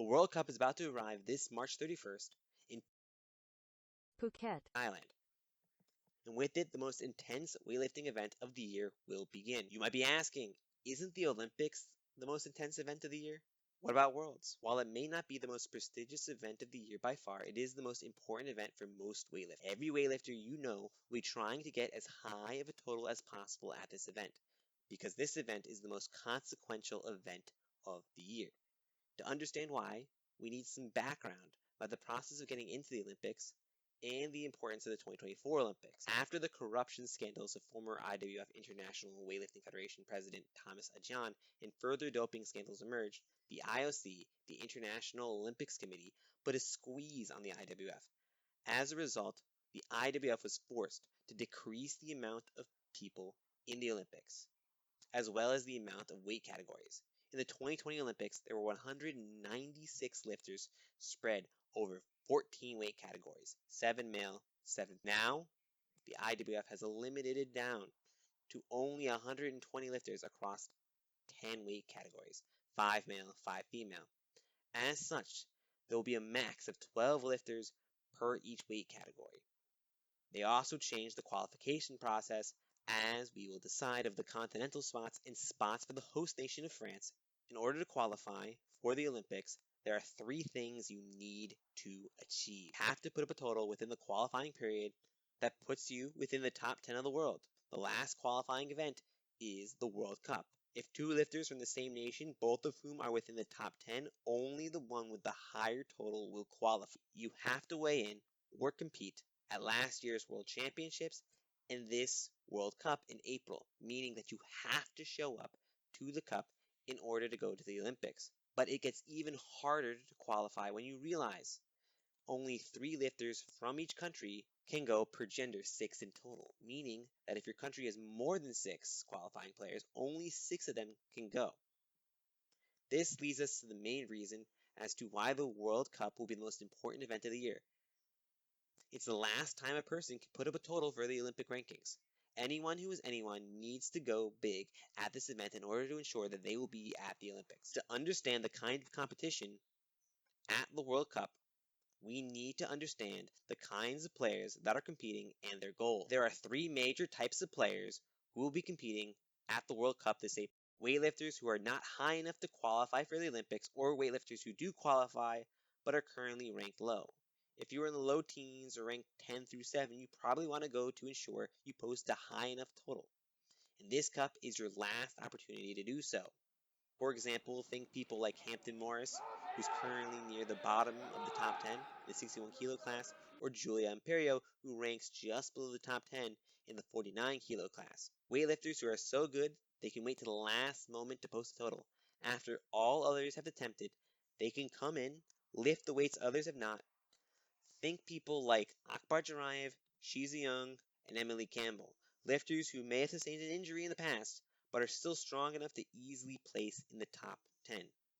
World Cup is about to arrive this March 31st in Phuket, Thailand. And with it, the most intense weightlifting event of the year will begin. You might be asking, isn't the Olympics the most intense event of the year? What about Worlds? While it may not be the most prestigious event of the year by far, it is the most important event for most weightlifters. Every weightlifter you know will be trying to get as high of a total as possible at this event, because this event is the most consequential event of the year. To understand why, we need some background about the process of getting into the Olympics and the importance of the 2024 Olympics. After the corruption scandals of former IWF International Weightlifting Federation President Thomas Xiaojun and further doping scandals emerged, the IOC, the International Olympics Committee, put a squeeze on the IWF. As a result, the IWF was forced to decrease the amount of people in the Olympics, as well as the amount of weight categories. In the 2020 Olympics, there were 196 lifters spread over 14 weight categories, 7 male, 7 female. Now, the IWF has limited it down to only 120 lifters across 10 weight categories, 5 male, 5 female. As such, there will be a max of 12 lifters per each weight category. They also changed the qualification process, as we will decide of the continental spots and spots for the host nation of France. In order to qualify for the Olympics, there are 3 things you need to achieve. You have to put up a total within the qualifying period that puts you within the top 10 of the world. The last qualifying event is the World Cup. If 2 lifters from the same nation, both of whom are within the top 10, only the one with the higher total will qualify. You have to weigh in or compete at last year's World Championships and this World Cup in April, meaning that you have to show up to the Cup in order to go to the Olympics. But it gets even harder to qualify when you realize only 3 lifters from each country can go per gender, 6 in total, meaning that if your country has more than 6 qualifying players, only 6 of them can go. This leads us to the main reason as to why the World Cup will be the most important event of the year. It's the last time a person can put up a total for the Olympic rankings. Anyone who is anyone needs to go big at this event in order to ensure that they will be at the Olympics. To understand the kind of competition at the World Cup, we need to understand the kinds of players that are competing and their goals. There are 3 major types of players who will be competing at the World Cup this April. Weightlifters who are not high enough to qualify for the Olympics, or weightlifters who do qualify but are currently ranked low. If you are in the low teens or ranked 10 through 7, you probably want to go to ensure you post a high enough total. And this cup is your last opportunity to do so. For example, think people like Hampton Morris, who's currently near the bottom of the top 10 in the 61 kilo class, or Julia Imperio, who ranks just below the top 10 in the 49 kilo class. Weightlifters who are so good they can wait to the last moment to post a total. After all others have attempted, they can come in, lift the weights others have not. Think people like Akbar Jarayev, Shiza Young, and Emily Campbell, lifters who may have sustained an injury in the past, but are still strong enough to easily place in the top 10.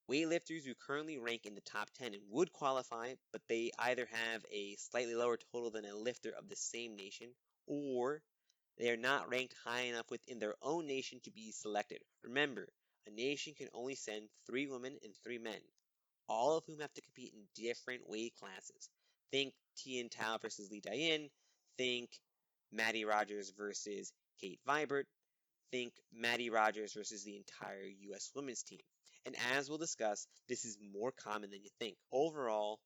Weightlifters who currently rank in the top 10 and would qualify, but they either have a slightly lower total than a lifter of the same nation, or they are not ranked high enough within their own nation to be selected. Remember, a nation can only send 3 women and 3 men, all of whom have to compete in different weight classes. Think Tian Tao versus Li Dayin. Think Maddie Rogers versus Kate Vibert. Think Maddie Rogers versus the entire U.S. women's team. And as we'll discuss, this is more common than you think. Overall,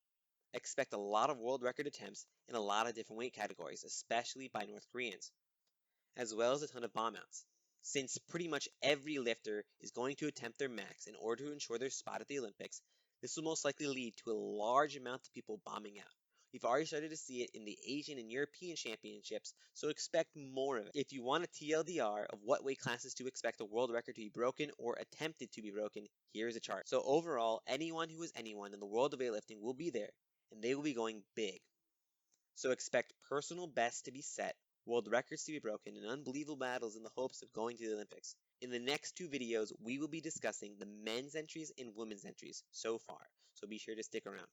expect a lot of world record attempts in a lot of different weight categories, especially by North Koreans, as well as a ton of bomb outs. Since pretty much every lifter is going to attempt their max in order to ensure their spot at the Olympics, this will most likely lead to a large amount of people bombing out. We've already started to see it in the Asian and European championships, so expect more of it. If you want a TLDR of what weight classes to expect a world record to be broken or attempted to be broken, here is a chart. So overall, anyone who is anyone in the world of weightlifting will be there, and they will be going big. So expect personal bests to be set, world records to be broken, and unbelievable battles in the hopes of going to the Olympics. In the next 2 videos, we will be discussing the men's entries and women's entries so far, so be sure to stick around.